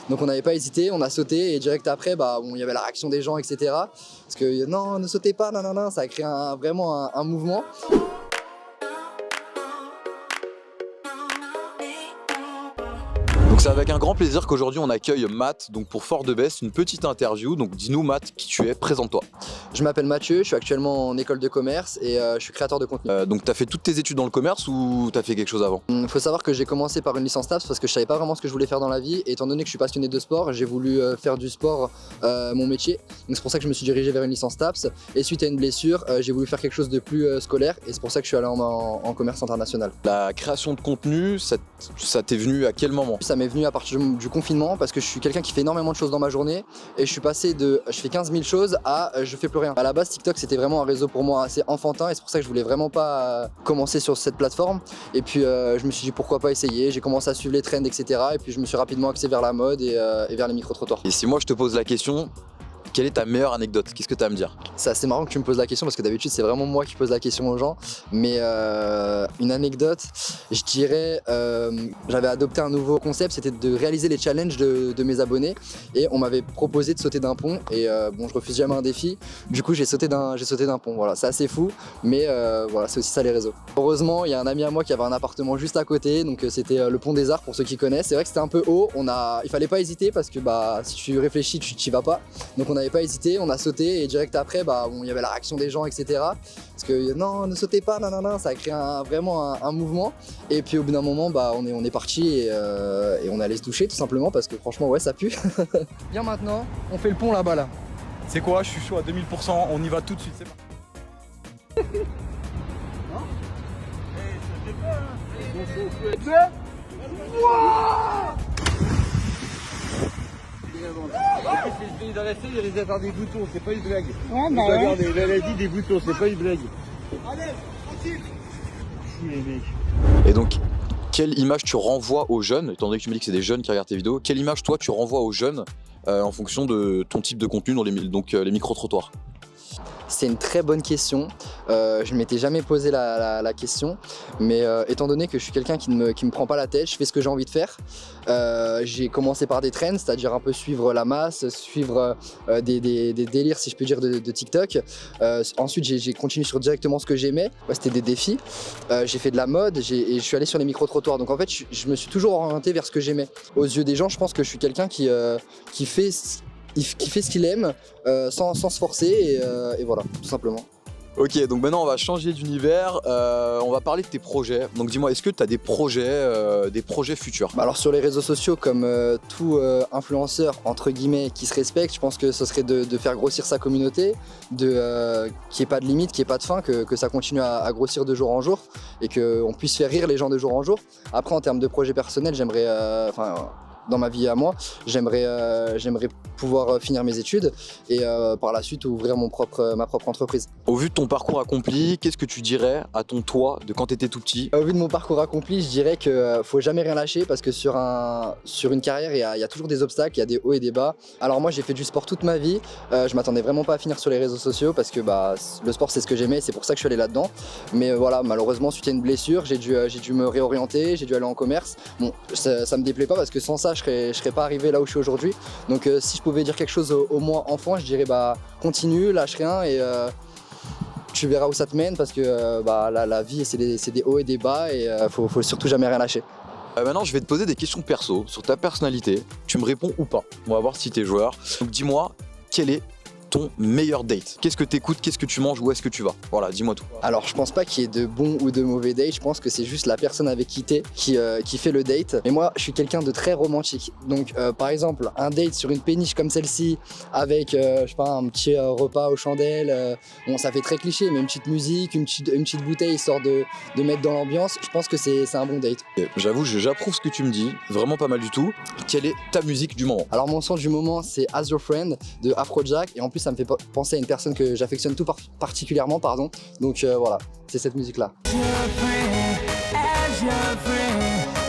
Donc on n'avait pas hésité, on a sauté et direct après, il y avait la réaction des gens, etc. Parce que non, ne sautez pas, nanana, ça a créé vraiment un mouvement. Donc c'est avec un grand plaisir qu'aujourd'hui on accueille Matt donc pour Fort de Best, une petite interview. Donc dis-nous Matt qui tu es, présente-toi. Je m'appelle Mathieu, je suis actuellement en école de commerce et je suis créateur de contenu. Donc tu as fait toutes tes études dans le commerce ou tu as fait quelque chose avant? Il faut savoir que j'ai commencé par une licence TAPS parce que je savais pas vraiment ce que je voulais faire dans la vie. Et étant donné que je suis passionné de sport, j'ai voulu faire du sport mon métier. Donc c'est pour ça que je me suis dirigé vers une licence TAPS. Et suite à une blessure, j'ai voulu faire quelque chose de plus scolaire et c'est pour ça que je suis allé en commerce international. La création de contenu, ça t'est venu à quel moment? Ça m'est venu à partir du confinement parce que je suis quelqu'un qui fait énormément de choses dans ma journée et je suis passé de je fais 15 000 choses à je fais plus rien. À la base TikTok c'était vraiment un réseau pour moi assez enfantin et c'est pour ça que je voulais vraiment pas commencer sur cette plateforme et puis je me suis dit pourquoi pas essayer, j'ai commencé à suivre les trends etc. et puis je me suis rapidement axé vers la mode et vers les micro-trottoirs. Et si moi je te pose la question, quelle est ta meilleure anecdote? Qu'est-ce que tu as à me dire? C'est assez marrant que tu me poses la question parce que d'habitude c'est vraiment moi qui pose la question aux gens. Mais une anecdote, je dirais, j'avais adopté un nouveau concept, c'était de réaliser les challenges de mes abonnés. Et on m'avait proposé de sauter d'un pont. Et je refuse jamais un défi. Du coup j'ai sauté d'un pont. Voilà, c'est assez fou. Mais voilà, c'est aussi ça les réseaux. Heureusement, il y a un ami à moi qui avait un appartement juste à côté. Donc c'était le pont des Arts pour ceux qui connaissent. C'est vrai que c'était un peu haut. Il fallait pas hésiter parce que si tu réfléchis, tu t'y vas pas. Donc on n'avait pas hésité, on a sauté et direct après, il y avait la réaction des gens, etc. Parce que non, ne sautez pas, nanana, ça a créé vraiment un mouvement. Et puis au bout d'un moment, on est parti et on allait se toucher tout simplement parce que franchement, ouais, ça pue. Bien maintenant, on fait le pont là-bas là. C'est quoi, je suis chaud à 2000%, on y va tout de suite, c'est parti. Non? Dans la scène, il risque d'avoir des boutons, c'est pas une blague. Ouais, bah ouais. Regardez, il a dit des boutons, c'est pas une blague. Allez, tranquille. Si les mecs. Et donc, quelle image tu renvoies aux jeunes, étant donné que tu me dis que c'est des jeunes qui regardent tes vidéos, quelle image toi tu renvoies aux jeunes en fonction de ton type de contenu dans les micro-trottoirs? C'est une très bonne question. Je ne m'étais jamais posé la question, mais étant donné que je suis quelqu'un qui ne me prend pas la tête, je fais ce que j'ai envie de faire. J'ai commencé par des trends, c'est-à-dire un peu suivre la masse, suivre des délires, si je peux dire, de TikTok. Ensuite, j'ai continué sur directement ce que j'aimais. C'était des défis. J'ai fait de la mode et je suis allé sur les micro-trottoirs. Donc en fait, je me suis toujours orienté vers ce que j'aimais. Aux yeux des gens, je pense que je suis quelqu'un qui fait ce qu'il aime sans se forcer et voilà, tout simplement. Ok, donc maintenant on va changer d'univers, on va parler de tes projets. Donc dis-moi, est-ce que tu as des projets futurs? Alors sur les réseaux sociaux, comme tout influenceur entre guillemets qui se respecte, je pense que ce serait de faire grossir sa communauté, qu'il n'y ait pas de limite, qu'il n'y ait pas de fin, que ça continue à grossir de jour en jour et qu'on puisse faire rire les gens de jour en jour. Après en termes de projets personnels, j'aimerais, dans ma vie à moi, j'aimerais pouvoir finir mes études et par la suite ouvrir ma propre entreprise. Au vu de ton parcours accompli, qu'est-ce que tu dirais à ton toi de quand tu étais tout petit? Au vu de mon parcours accompli, je dirais qu'il ne faut jamais rien lâcher parce que sur une carrière, il y a toujours des obstacles, il y a des hauts et des bas. Alors moi j'ai fait du sport toute ma vie, je m'attendais vraiment pas à finir sur les réseaux sociaux parce que le sport c'est ce que j'aimais, c'est pour ça que je suis allé là-dedans. Mais voilà, malheureusement suite à une blessure, j'ai dû me réorienter, j'ai dû aller en commerce. Bon, ça me déplaît pas parce que sans ça je serais pas arrivé là où je suis aujourd'hui. Donc si je pouvais dire quelque chose au moi enfant, je dirais continue, lâche rien et tu verras où ça te mène parce que la vie c'est des hauts et des bas et faut surtout jamais rien lâcher. Maintenant je vais te poser des questions perso sur ta personnalité, tu me réponds ou pas, on va voir si t'es joueur. Donc dis-moi, quel est ton meilleur date? Qu'est-ce que t'écoutes, qu'est-ce que tu manges, où est-ce que tu vas? Voilà, dis-moi tout. Alors je pense pas qu'il y ait de bons ou de mauvais dates, je pense que c'est juste la personne avec qui t'es qui fait le date. Mais moi je suis quelqu'un de très romantique. Donc par exemple un date sur une péniche comme celle-ci avec je sais pas un petit repas aux chandelles, bon ça fait très cliché mais une petite musique, une petite bouteille histoire de mettre dans l'ambiance, je pense que c'est un bon date. J'avoue, j'approuve ce que tu me dis, vraiment pas mal du tout. Quelle est ta musique du moment? Alors mon son du moment c'est As Your Friend de Afrojack et en plus ça me fait penser à une personne que j'affectionne tout particulièrement, pardon. Donc voilà, c'est cette musique-là.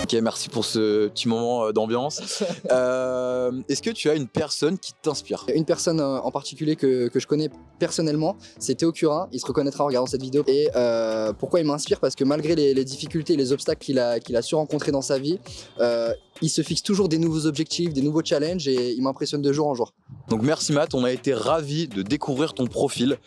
Ok, merci pour ce petit moment d'ambiance. Est-ce que tu as une personne qui t'inspire? Une personne en particulier que je connais personnellement, c'est Théo Curin, il se reconnaîtra en regardant cette vidéo. Et pourquoi il m'inspire? Parce que malgré les difficultés et les obstacles qu'il a su rencontrer dans sa vie, Il se fixe toujours des nouveaux objectifs, des nouveaux challenges et il m'impressionne de jour en jour. Donc merci Matt, on a été ravis de découvrir ton profil.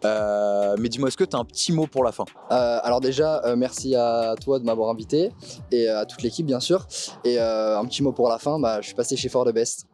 Mais dis-moi, est-ce que tu as un petit mot pour la fin? Alors déjà, merci à toi de m'avoir invité et à toute l'équipe bien sûr. Et un petit mot pour la fin, je suis passé chez For the Best.